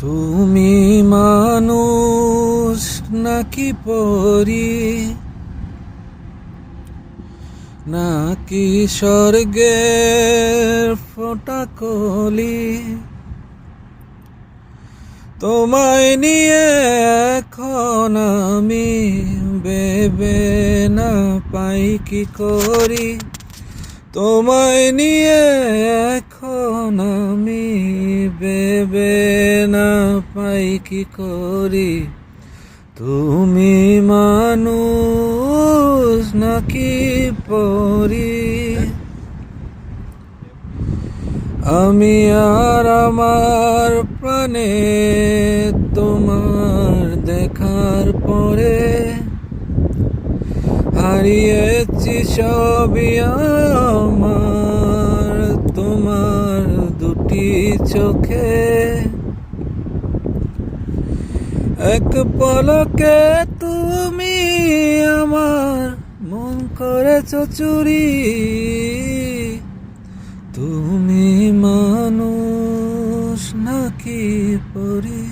তুমি মানুষ নাকি পরি, নাকি স্বর্গের ফোঁটা কলি? তোমায় নিয়ে এখন আমি ভেবে না পাই কি করি। তোমায় নিয়ে এখন আমি ভেবে না পাই কি করি। তুমি মানুষ নাকি পরি? আমি আর আমার প্রাণে তোমার দেখার পরে হারিয়েছি সবই আমার তোমার দুটি চোখে। এক পলকে তুমি আমার মন করেছো চুরি। তুমি মানুষ নাকি পরি?